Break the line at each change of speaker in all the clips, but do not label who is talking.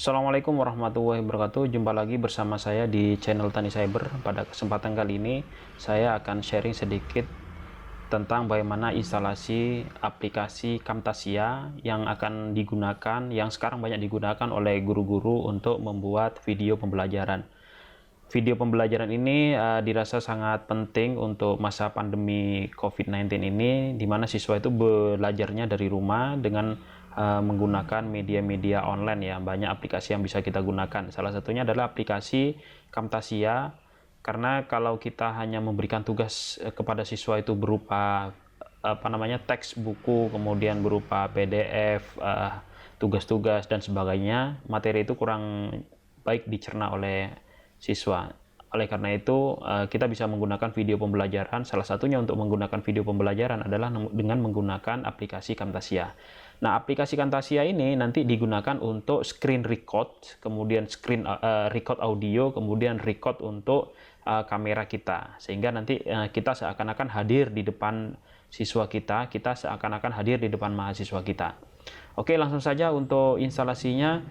Assalamualaikum warahmatullahi wabarakatuh. Jumpa lagi bersama saya di channel Tani Cyber. Pada kesempatan kali ini saya akan sharing sedikit tentang bagaimana instalasi aplikasi Camtasia yang akan digunakan, yang sekarang banyak digunakan oleh guru-guru untuk membuat video pembelajaran. Video pembelajaran ini dirasa sangat penting untuk masa pandemi COVID-19 ini, di mana siswa itu belajarnya dari rumah dengan menggunakan media-media online ya. Banyak aplikasi yang bisa kita gunakan. Salah satunya adalah aplikasi Camtasia, karena kalau kita hanya memberikan tugas kepada siswa itu berupa teks buku, kemudian berupa PDF, tugas-tugas dan sebagainya, materi itu kurang baik dicerna oleh siswa. Oleh karena itu, kita bisa menggunakan video pembelajaran. Salah satunya untuk menggunakan video pembelajaran adalah dengan menggunakan aplikasi Camtasia. Nah, aplikasi Camtasia ini nanti digunakan untuk screen record, kemudian screen record audio, kemudian record untuk kamera kita. Sehingga nanti kita seakan-akan hadir di depan siswa kita, kita seakan-akan hadir di depan mahasiswa kita. Oke, langsung saja untuk instalasinya.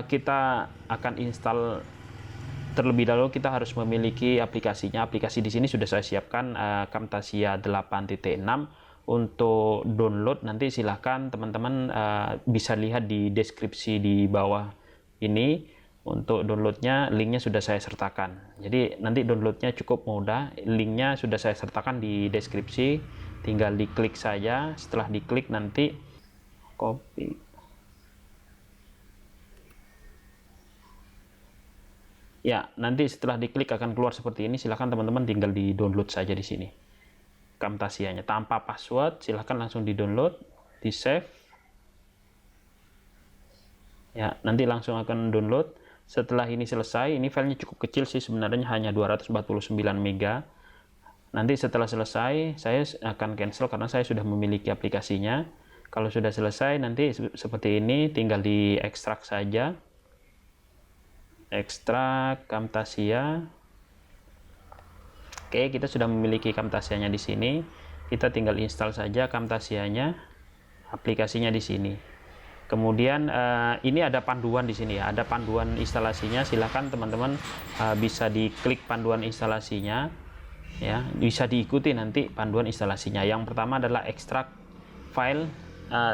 Kita akan install. Terlebih dahulu kita harus memiliki aplikasinya. Aplikasi di sini sudah saya siapkan, Camtasia 8.6. Untuk download nanti silahkan teman-teman bisa lihat di deskripsi di bawah ini. Untuk downloadnya linknya sudah saya sertakan. Jadi nanti downloadnya cukup mudah. Linknya sudah saya sertakan di deskripsi. Tinggal diklik saja. Setelah diklik nanti copy. Ya, nanti setelah diklik akan keluar seperti ini. Silahkan teman-teman tinggal di download saja di sini Camtasianya tanpa password. Silahkan langsung di download, di save ya. Nanti langsung akan download. Setelah ini selesai, ini filenya cukup kecil sih sebenarnya, hanya 249 mega. Nanti setelah selesai saya akan cancel karena saya sudah memiliki aplikasinya. Kalau sudah selesai nanti seperti ini, tinggal di ekstrak saja. Ekstrak Camtasia. Oke, kita sudah memiliki Camtasianya di sini. Kita tinggal install saja Camtasianya, aplikasinya di sini. Kemudian ini ada panduan di sini ya, ada panduan instalasinya. Silahkan teman-teman bisa diklik panduan instalasinya ya, bisa diikuti nanti panduan instalasinya. Yang pertama adalah ekstrak file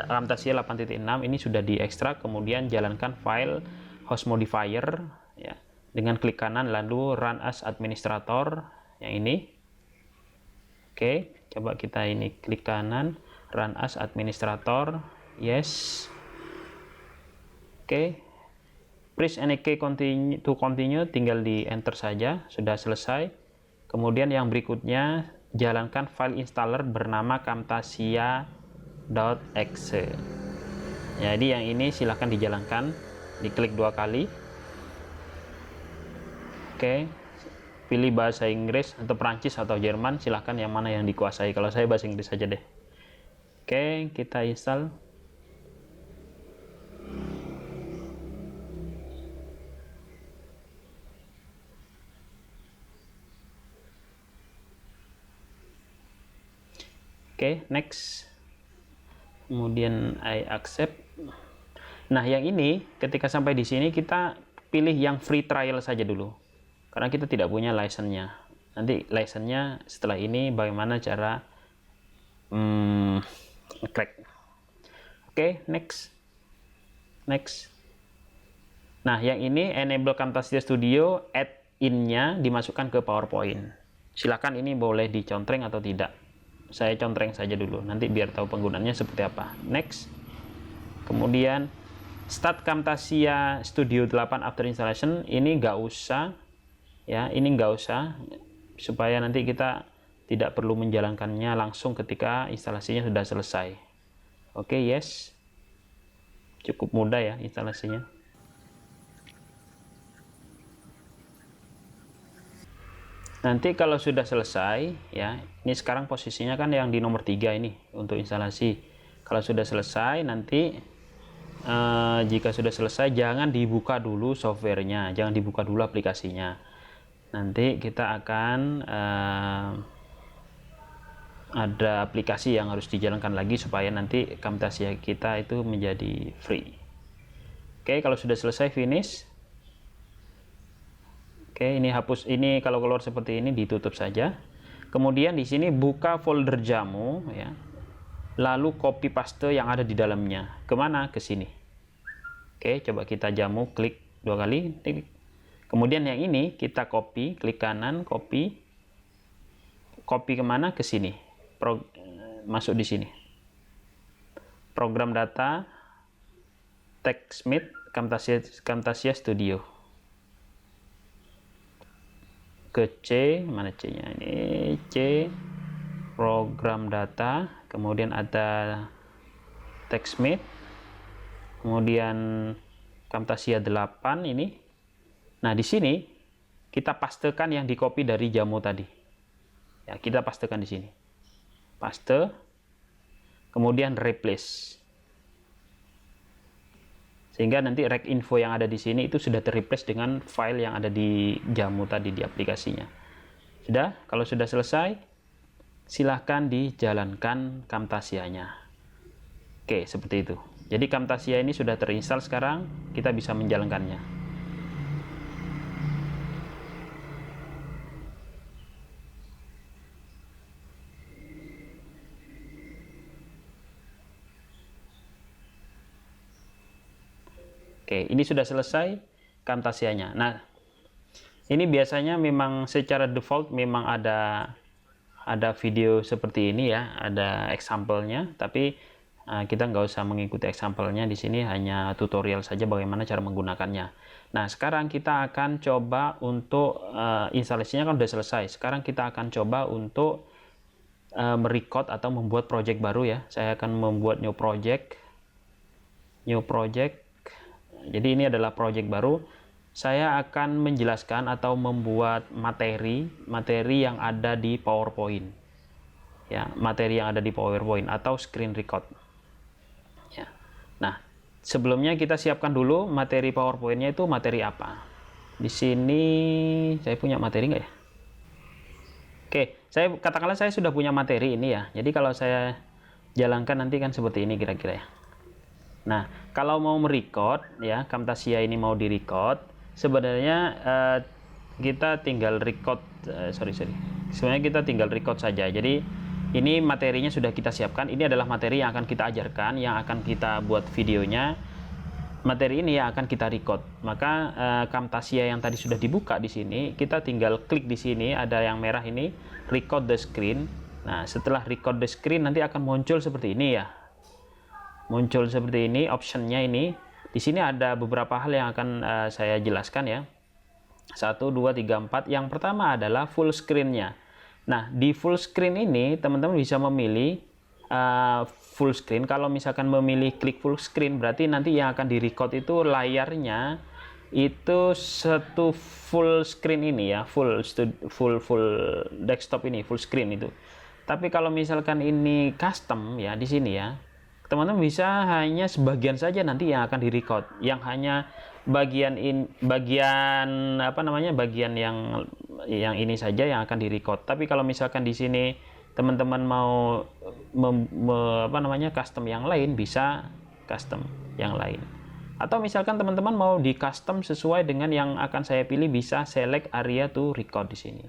Camtasia 8.6. ini sudah diekstrak, kemudian jalankan file host modifier ya, dengan klik kanan lalu run as administrator yang ini. Oke, coba kita ini klik kanan, run as administrator, yes. Oke, press any key to continue, tinggal di enter saja, sudah selesai. Kemudian yang berikutnya, jalankan file installer bernama camtasia.exe. Jadi yang ini silahkan dijalankan, diklik 2 kali. Oke, pilih bahasa Inggris atau Perancis atau Jerman, silahkan yang mana yang dikuasai. Kalau saya bahasa Inggris saja deh. Oke, kita install. Oke, next. Kemudian I accept. Nah, yang ini ketika sampai di sini kita pilih yang free trial saja dulu, karena kita tidak punya license-nya. Nanti license-nya setelah ini bagaimana cara klik. Oke, next. Nah, yang ini enable Camtasia Studio, add-in-nya dimasukkan ke PowerPoint. Silakan ini boleh dicontreng atau tidak. Saya contreng saja dulu, nanti biar tahu penggunaannya seperti apa. Next. Kemudian start Camtasia Studio 8 after installation, ini nggak usah ya, ini nggak usah, supaya nanti kita tidak perlu menjalankannya langsung ketika instalasinya sudah selesai. Oke, yes, cukup mudah ya instalasinya. Nanti kalau sudah selesai ya, ini sekarang posisinya kan yang di nomor 3 ini untuk instalasi. Kalau sudah selesai nanti jika sudah selesai jangan dibuka dulu softwarenya, jangan dibuka dulu aplikasinya. Nanti kita akan ada aplikasi yang harus dijalankan lagi supaya nanti Camtasia kita itu menjadi free. Oke, kalau sudah selesai finish. Oke, ini hapus, ini kalau keluar seperti ini ditutup saja. Kemudian di sini buka folder jamu ya. Lalu copy paste yang ada di dalamnya. Kemana? Ke sini. Oke, coba kita jamu, klik 2 kali. Kemudian yang ini kita copy, klik kanan, copy. Copy kemana? Ke sini. Masuk di sini. Program data, TechSmith, Camtasia Studio. Ke C, mana C-nya? Ini C, program data, kemudian ada TechSmith, kemudian Camtasia 8 ini. Nah, di sini kita pastekan yang di copy dari jamu tadi. Ya, kita pastekan di sini. Paste, kemudian replace. Sehingga nanti rec info yang ada di sini itu sudah terreplace dengan file yang ada di jamu tadi di aplikasinya. Sudah? Kalau sudah selesai, silahkan dijalankan Camtasia-nya. Oke, seperti itu. Jadi Camtasia ini sudah terinstall sekarang, kita bisa menjalankannya. Oke, ini sudah selesai Camtasia-nya. Nah, ini biasanya memang secara default memang ada video seperti ini ya, ada example-nya, tapi kita nggak usah mengikuti example-nya. Di sini hanya tutorial saja bagaimana cara menggunakannya. Nah, sekarang kita akan coba untuk instalasinya kan sudah selesai. Sekarang kita akan coba untuk merecord atau membuat project baru ya. Saya akan membuat new project. Jadi ini adalah project baru. Saya akan menjelaskan atau membuat materi yang ada di PowerPoint. Ya, materi yang ada di PowerPoint atau screen record. Ya. Nah, sebelumnya kita siapkan dulu materi PowerPoint-nya itu materi apa. Di sini saya punya materi nggak ya? Oke, katakanlah saya sudah punya materi ini ya. Jadi kalau saya jalankan nanti kan seperti ini kira-kira ya. Nah, kalau mau merecord ya, Camtasia ini mau direcord, sebenarnya kita tinggal record, sebenarnya kita tinggal record saja. Jadi ini materinya sudah kita siapkan. Ini adalah materi yang akan kita ajarkan, yang akan kita buat videonya. Materi ini yang akan kita record. Maka Camtasia yang tadi sudah dibuka di sini, kita tinggal klik di sini, ada yang merah ini, record the screen. Nah, setelah record the screen nanti akan muncul seperti ini ya. Muncul seperti ini, optionnya ini. Di sini ada beberapa hal yang akan saya jelaskan ya. 1, 2, 3, 4. Yang pertama adalah full screen-nya. Nah, di full screen ini teman-teman bisa memilih full screen. Kalau misalkan memilih klik full screen, berarti nanti yang akan di-record itu layarnya itu satu full screen ini ya, full desktop ini, full screen itu. Tapi kalau misalkan ini custom ya di sini ya, teman-teman bisa hanya sebagian saja nanti yang akan di-record, yang hanya bagian bagian yang ini saja yang akan di-record. Tapi kalau misalkan di sini teman-teman mau custom yang lain, bisa custom yang lain. Atau misalkan teman-teman mau di custom sesuai dengan yang akan saya pilih, bisa select area to record di sini.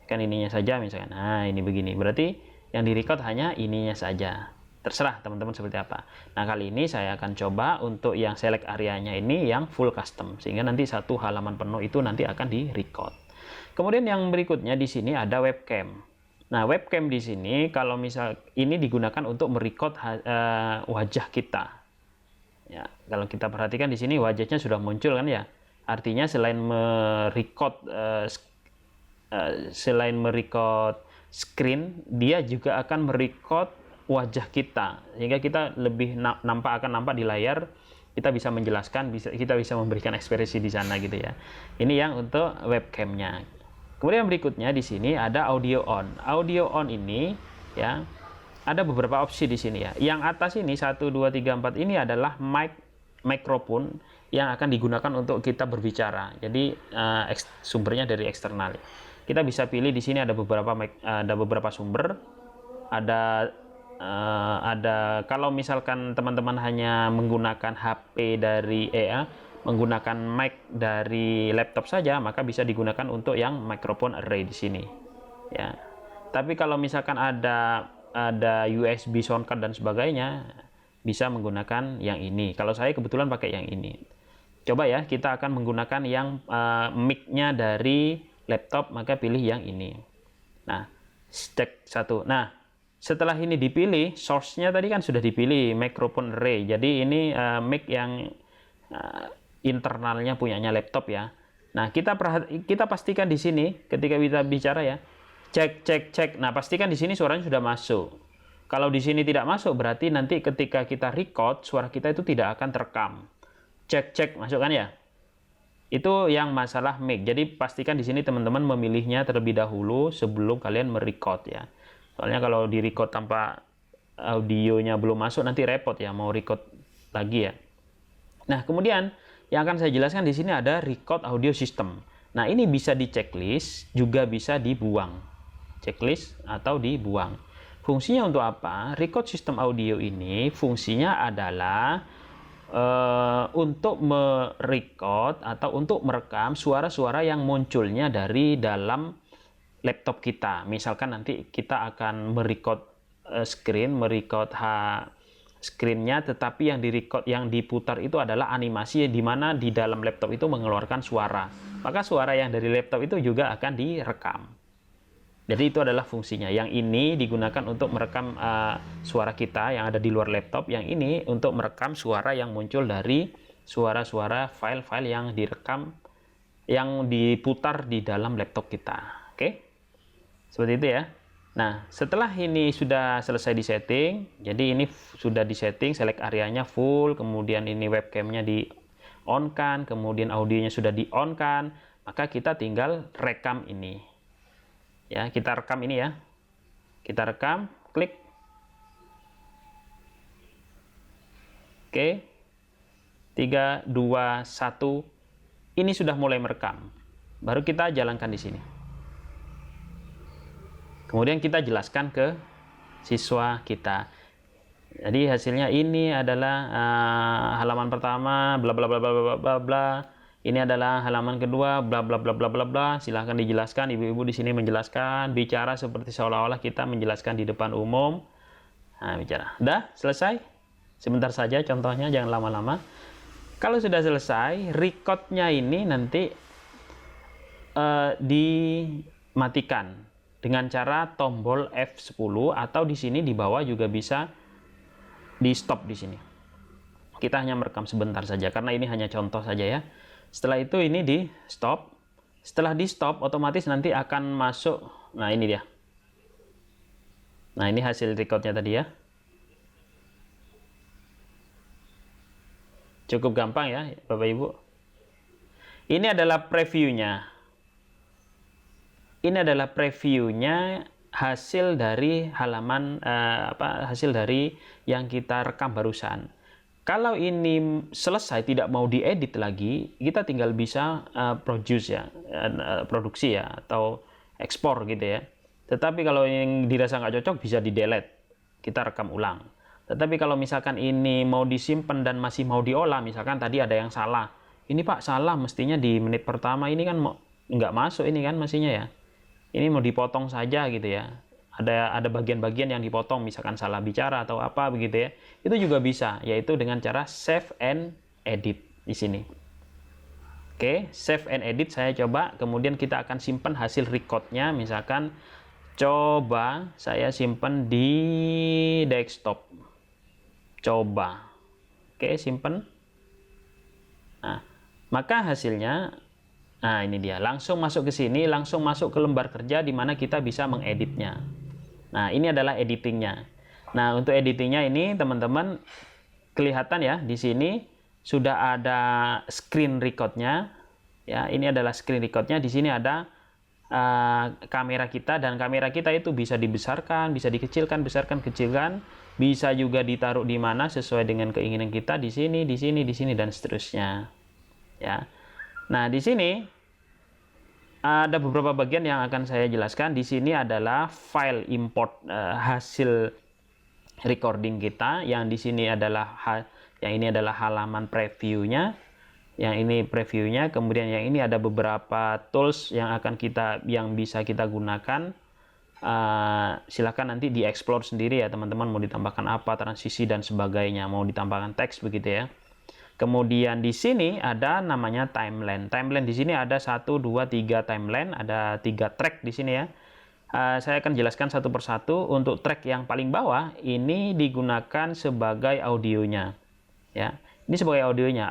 Kan ininya saja misalkan. Nah, ini begini. Berarti yang di-record hanya ininya saja. Terserah teman-teman seperti apa. Nah, kali ini saya akan coba untuk yang select areanya ini yang full custom, sehingga nanti satu halaman penuh itu nanti akan di-record. Kemudian yang berikutnya di sini ada webcam. Nah, webcam di sini kalau misal ini digunakan untuk merecord wajah kita. Ya, kalau kita perhatikan di sini wajahnya sudah muncul kan ya. Artinya selain merecord screen, dia juga akan merecord wajah kita, sehingga kita lebih akan nampak di layar. Kita bisa menjelaskan, kita bisa memberikan ekspresi di sana gitu ya. Ini yang untuk webcamnya. Kemudian berikutnya di sini ada audio on. Audio on ini ya ada beberapa opsi di sini ya. Yang atas ini 1, 2, 3, 4 ini adalah mikrofon yang akan digunakan untuk kita berbicara. Jadi sumbernya dari eksternal. Kita bisa pilih di sini ada beberapa sumber. Ada ada, kalau misalkan teman-teman hanya menggunakan HP dari menggunakan mic dari laptop saja, maka bisa digunakan untuk yang microphone array di sini ya. Tapi kalau misalkan ada USB soundcard dan sebagainya, bisa menggunakan yang ini. Kalau saya kebetulan pakai yang ini. Coba ya, kita akan menggunakan yang mic-nya dari laptop, maka pilih yang ini. Nah, cek satu. Nah, setelah ini dipilih, source-nya tadi kan sudah dipilih microphone array. Jadi ini mic yang internalnya punyanya laptop ya. Nah, kita pastikan di sini ketika kita bicara ya, cek. Nah, pastikan di sini suaranya sudah masuk. Kalau di sini tidak masuk, berarti nanti ketika kita record, suara kita itu tidak akan terekam. Cek, masukkan ya. Itu yang masalah mic. Jadi pastikan di sini teman-teman memilihnya terlebih dahulu sebelum kalian merecord ya. Soalnya kalau di record tanpa audionya belum masuk nanti repot ya, mau record lagi ya. Nah, kemudian yang akan saya jelaskan di sini ada record audio system. Nah, ini bisa di checklist, juga bisa dibuang. Checklist atau dibuang. Fungsinya untuk apa? Record system audio ini fungsinya adalah untuk merecord atau untuk merekam suara-suara yang munculnya dari dalam laptop kita. Misalkan nanti kita akan merecord screen-nya, tetapi yang direcord, yang diputar itu adalah animasi di mana di dalam laptop itu mengeluarkan suara. Maka suara yang dari laptop itu juga akan direkam. Jadi itu adalah fungsinya. Yang ini digunakan untuk merekam suara kita yang ada di luar laptop. Yang ini untuk merekam suara yang muncul dari suara-suara file-file yang direkam, yang diputar di dalam laptop kita. Oke? Seperti itu ya. Nah, setelah ini sudah selesai di setting, jadi ini sudah di setting, select areanya full, kemudian ini webcamnya di on kan, kemudian audionya sudah di on kan, maka kita tinggal rekam ini. Ya, kita rekam ini ya. Kita rekam, klik. Oke. 3, 2, 1. Ini sudah mulai merekam. Baru kita jalankan di sini. Kemudian kita jelaskan ke siswa kita. Jadi hasilnya ini adalah halaman pertama, bla bla bla bla bla bla bla. Ini adalah halaman kedua, bla bla bla bla bla bla. Silahkan dijelaskan, ibu-ibu di sini menjelaskan, bicara seperti seolah-olah kita menjelaskan di depan umum. Nah, bicara. Udah, selesai? Sebentar saja contohnya, jangan lama-lama. Kalau sudah selesai, recordnya ini nanti dimatikan dengan cara tombol F10, atau di sini di bawah juga bisa di stop di sini. Kita hanya merekam sebentar saja karena ini hanya contoh saja ya. Setelah itu ini di stop. Setelah di stop otomatis nanti akan masuk. Nah, ini dia. Nah, ini hasil recordnya tadi ya. Cukup gampang ya Bapak Ibu. Ini adalah previewnya. Ini adalah previewnya hasil dari halaman hasil dari yang kita rekam barusan. Kalau ini selesai tidak mau diedit lagi, kita tinggal bisa produksi ya, atau ekspor gitu ya. Tetapi kalau yang dirasa nggak cocok bisa di delete, kita rekam ulang. Tetapi kalau misalkan ini mau disimpan dan masih mau diolah, misalkan tadi ada yang salah, ini Pak salah, mestinya di menit pertama ini kan nggak masuk ini kan mestinya ya. Ini mau dipotong saja gitu ya. Ada bagian-bagian yang dipotong, misalkan salah bicara atau apa begitu ya. Itu juga bisa, yaitu dengan cara save and edit di sini. Oke, save and edit saya coba, kemudian kita akan simpan hasil recordnya, misalkan coba saya simpan di desktop. Coba. Oke, simpan. Nah, maka hasilnya, nah ini dia, langsung masuk ke sini, langsung masuk ke lembar kerja di mana kita bisa mengeditnya. Nah, ini adalah editingnya. Nah, untuk editingnya ini teman-teman kelihatan ya, di sini sudah ada screen recordnya. Ya, ini adalah screen recordnya. Di sini ada kamera kita, dan kamera kita itu bisa dibesarkan, bisa dikecilkan, besarkan, kecilkan, bisa juga ditaruh di mana sesuai dengan keinginan kita, di sini, di sini, di sini, dan seterusnya. Ya. Nah, di sini ada beberapa bagian yang akan saya jelaskan. Di sini adalah file import hasil recording kita. Yang di sini adalah halaman previewnya, yang ini previewnya. Kemudian yang ini ada beberapa tools yang bisa kita gunakan. Silahkan nanti dieksplor sendiri ya teman-teman, mau ditambahkan apa, transisi dan sebagainya, mau ditambahkan teks begitu ya. Kemudian di sini ada namanya timeline. Timeline di sini ada 1, 2, 3 timeline, ada 3 track di sini ya. Saya akan jelaskan satu persatu. Untuk track yang paling bawah ini digunakan sebagai audionya ya. Ini sebagai audionya,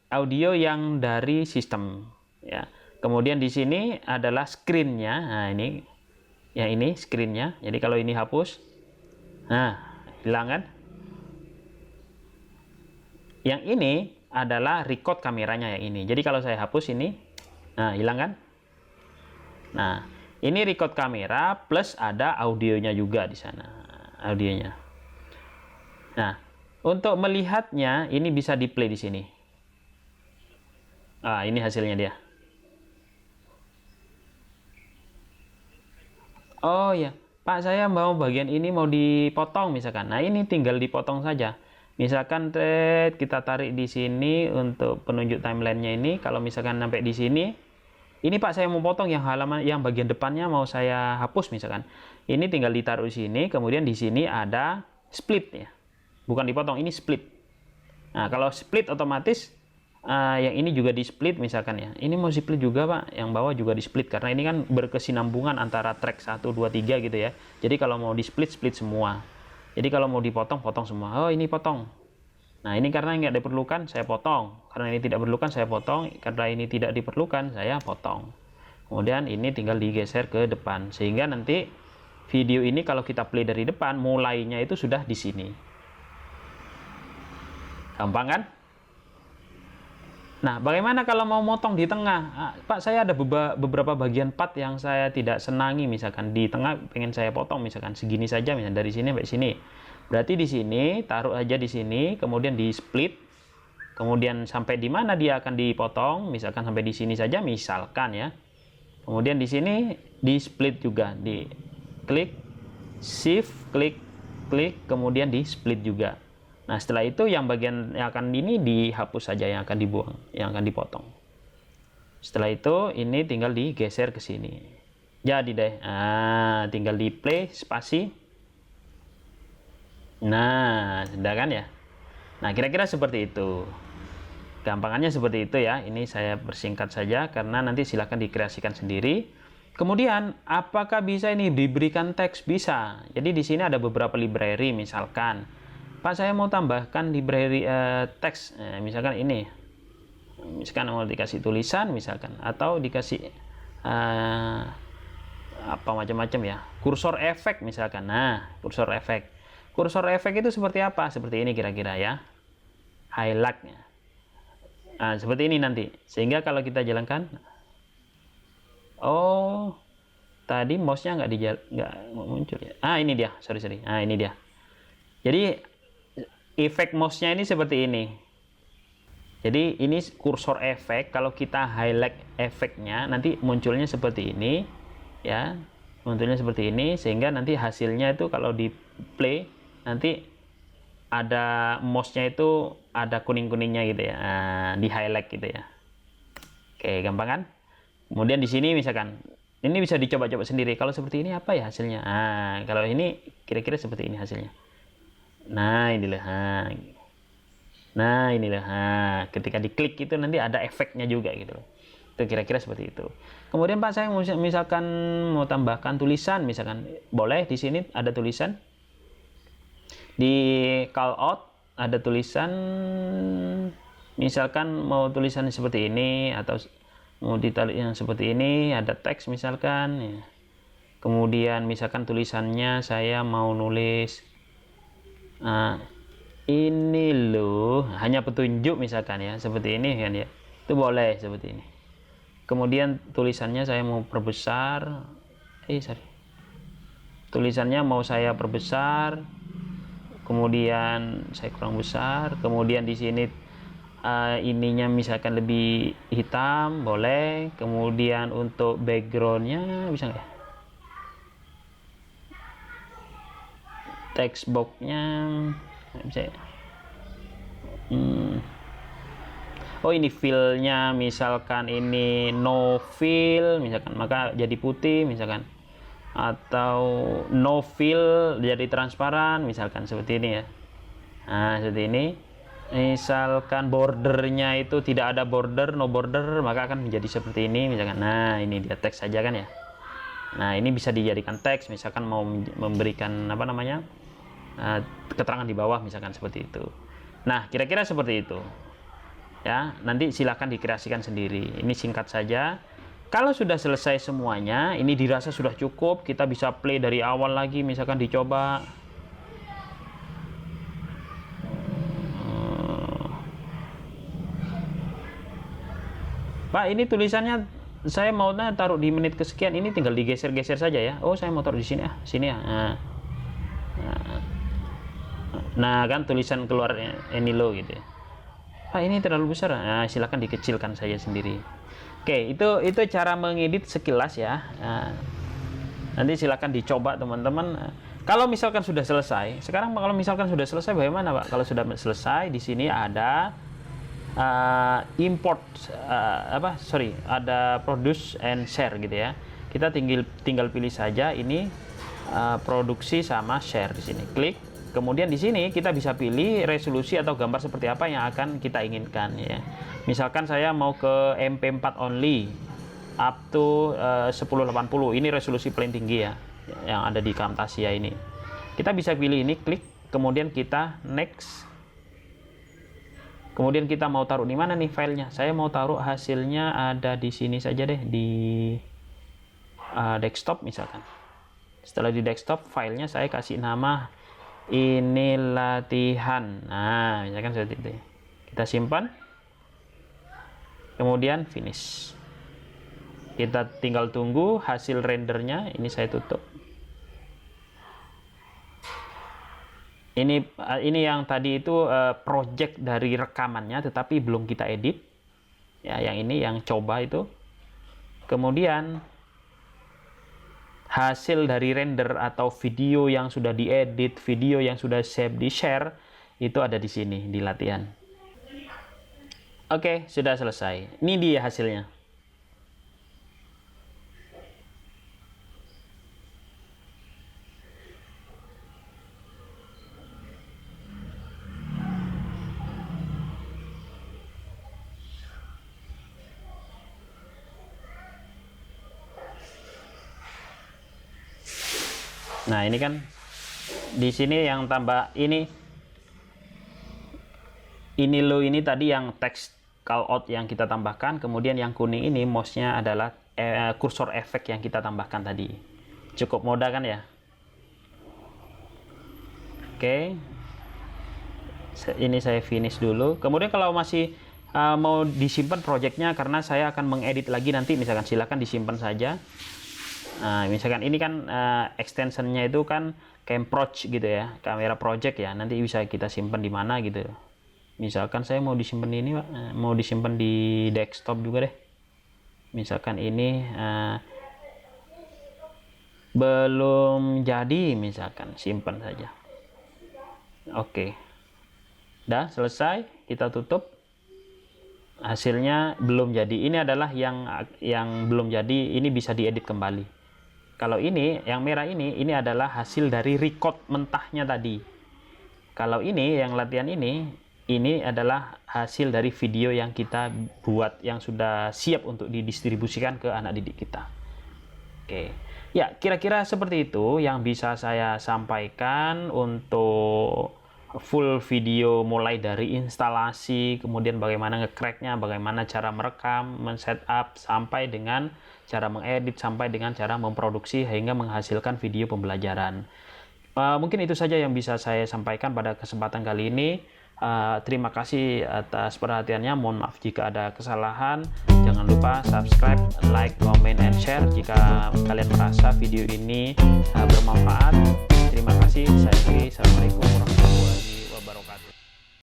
audio yang dari sistem ya. Kemudian di sini adalah screen-nya. Nah, ini screen-nya. Jadi kalau ini hapus, nah, hilang kan? Yang ini adalah record kameranya yang ini. Jadi kalau saya hapus ini, nah, hilang kan? Nah, ini record kamera plus ada audionya juga di sana. Audionya. Nah, untuk melihatnya ini bisa di play di sini. Ini hasilnya dia. Oh ya, Pak, saya mau bagian ini mau dipotong misalkan. Nah, ini tinggal dipotong saja. Misalkan kita tarik di sini untuk penunjuk timelinenya ini. Kalau misalkan sampai di sini, ini Pak saya mau potong yang halaman yang bagian depannya mau saya hapus misalkan. Ini tinggal ditaruh di sini. Kemudian di sini ada split ya. Bukan dipotong, ini split. Nah, kalau split otomatis yang ini juga di split misalkan ya. Ini mau split juga Pak, yang bawah juga di split karena ini kan berkesinambungan antara track 1, 2, 3 gitu ya. Jadi kalau mau di split semua. Jadi kalau mau dipotong potong semua. Oh, ini potong. Nah, ini karena nggak diperlukan saya potong. Karena ini tidak diperlukan saya potong. Karena ini tidak diperlukan saya potong. Kemudian ini tinggal digeser ke depan sehingga nanti video ini kalau kita play dari depan mulainya itu sudah di sini. Gampang kan? Nah, bagaimana kalau mau motong di tengah? Pak, saya ada beberapa bagian part yang saya tidak senangi, misalkan di tengah pengen saya potong, misalkan segini saja, misalkan dari sini sampai sini. Berarti di sini taruh aja di sini, kemudian di split, kemudian sampai di mana dia akan dipotong, misalkan sampai di sini saja, misalkan ya. Kemudian di sini di split juga, di klik, shift, klik, kemudian di split juga. Nah, setelah itu yang bagian yang akan ini dihapus saja, yang akan dibuang, yang akan dipotong. Setelah itu ini tinggal digeser ke sini. Jadi deh. Tinggal di play spasi. Nah, sudah kan ya? Nah, kira-kira seperti itu. Gampangannya seperti itu ya. Ini saya persingkat saja karena nanti silahkan dikreasikan sendiri. Kemudian, apakah bisa ini diberikan teks? Bisa. Jadi di sini ada beberapa library misalkan. Pak, saya mau tambahkan library teks, misalkan ini, misalkan mau dikasih tulisan, misalkan, atau dikasih apa macam-macam ya, kursor efek misalkan. Nah, kursor efek itu seperti apa? Seperti ini kira-kira ya, highlightnya. Nah, seperti ini nanti, sehingga kalau kita jalankan, oh, tadi mouse-nya nggak muncul ya. Ini dia, sorry. Ini dia. Jadi efek mouse-nya ini seperti ini. Jadi ini kursor efek. Kalau kita highlight efeknya nanti munculnya seperti ini ya. Munculnya seperti ini sehingga nanti hasilnya itu kalau di play nanti ada mouse-nya itu ada kuning-kuningnya gitu ya. Di highlight gitu ya. Oke, gampang kan? Kemudian di sini misalkan ini bisa dicoba-coba sendiri. Kalau seperti ini apa ya hasilnya? Kalau ini kira-kira seperti ini hasilnya. Nah, inilah. Ketika diklik itu nanti ada efeknya juga gitu. Itu kira-kira seperti itu. Kemudian Pak, saya misalkan mau tambahkan tulisan, misalkan boleh di sini ada tulisan. Di call out ada tulisan, misalkan mau tulisan seperti ini atau mau ditarik yang seperti ini, ada teks misalkan ya. Kemudian misalkan tulisannya saya mau nulis ini loh, hanya petunjuk misalkan ya, seperti ini kan ya, itu boleh seperti ini. Kemudian tulisannya saya mau perbesar, tulisannya mau saya perbesar, kemudian saya kurang besar, kemudian di sini ininya misalkan lebih hitam, boleh. Kemudian untuk backgroundnya bisa nggak ya? text boxnya bisa ya? Oh ini fillnya misalkan ini no fill misalkan, maka jadi putih misalkan, atau no fill jadi transparan misalkan, seperti ini ya. Nah seperti ini. Misalkan bordernya itu tidak ada border, no border, maka akan menjadi seperti ini misalkan. Nah ini dia teks saja kan ya. Nah ini bisa dijadikan teks, misalkan mau memberikan apa namanya keterangan di bawah misalkan, seperti itu. Nah kira-kira seperti itu ya, nanti silahkan dikreasikan sendiri. Ini singkat saja. Kalau sudah selesai semuanya, ini dirasa sudah cukup, kita bisa play dari awal lagi misalkan, dicoba. Pak, ini tulisannya saya mau taruh di menit kesekian, ini tinggal digeser-geser saja ya. Oh, saya mau taruh di sini sini ya. Nah, kan tulisan keluar ini lo gitu ya. Pak, ini terlalu besar. Nah, silakan dikecilkan saja sendiri. Oke, itu cara mengedit sekilas ya. Nanti silakan dicoba teman-teman. Kalau misalkan sudah selesai, sekarang kalau misalkan sudah selesai bagaimana Pak? Kalau sudah selesai, di sini ada import ada produce and share gitu ya. Kita tinggal pilih saja ini produksi sama share di sini. Klik. Kemudian di sini kita bisa pilih resolusi atau gambar seperti apa yang akan kita inginkan ya. Misalkan saya mau ke MP4 only up to 1080. Ini resolusi paling tinggi ya yang ada di Camtasia ini. Kita bisa pilih ini, klik, kemudian kita next. Kemudian kita mau taruh di mana nih filenya? Saya mau taruh hasilnya ada di sini saja deh, di desktop misalkan. Setelah di desktop, filenya saya kasih nama ini latihan. Nah, misalkan seperti itu. Kita simpan. Kemudian finish. Kita tinggal tunggu hasil rendernya. Ini saya tutup. Ini yang tadi itu project dari rekamannya, tetapi belum kita edit. Ya, yang ini yang coba itu. Kemudian hasil dari render atau video yang sudah diedit, video yang sudah save di share, itu ada di sini di latihan. Oke, sudah selesai. Ini dia hasilnya. Nah, ini kan di sini yang tambah ini lo ini tadi yang text callout yang kita tambahkan, kemudian yang kuning ini mouse-nya adalah kursor efek yang kita tambahkan tadi. Cukup mudah kan ya? Oke. Ini saya finish dulu. Kemudian kalau masih mau disimpan projectnya karena saya akan mengedit lagi nanti, misalkan silakan disimpan saja. Nah, misalkan ini kan extensionnya itu kan Camproj gitu ya, kamera project ya, nanti bisa kita simpan di mana gitu. Misalkan saya mau disimpan ini Pak, mau disimpan di desktop juga deh. Misalkan ini belum jadi, misalkan simpan saja. Oke, dah selesai, kita tutup. Hasilnya belum jadi. Ini adalah yang belum jadi, ini bisa diedit kembali. Kalau ini yang merah ini adalah hasil dari record mentahnya tadi. Kalau ini yang latihan ini adalah hasil dari video yang kita buat yang sudah siap untuk didistribusikan ke anak didik kita. Oke. Ya, kira-kira seperti itu yang bisa saya sampaikan untuk full video, mulai dari instalasi, kemudian bagaimana nge-cracknya, bagaimana cara merekam, men-setup, sampai dengan cara mengedit, sampai dengan cara memproduksi hingga menghasilkan video pembelajaran. Mungkin itu saja yang bisa saya sampaikan pada kesempatan kali ini. Terima kasih atas perhatiannya. Mohon maaf jika ada kesalahan. Jangan lupa subscribe, like, comment, and share jika kalian merasa video ini bermanfaat. Terima kasih. Saya Assalamualaikum warahmatullahi wabarakatuh.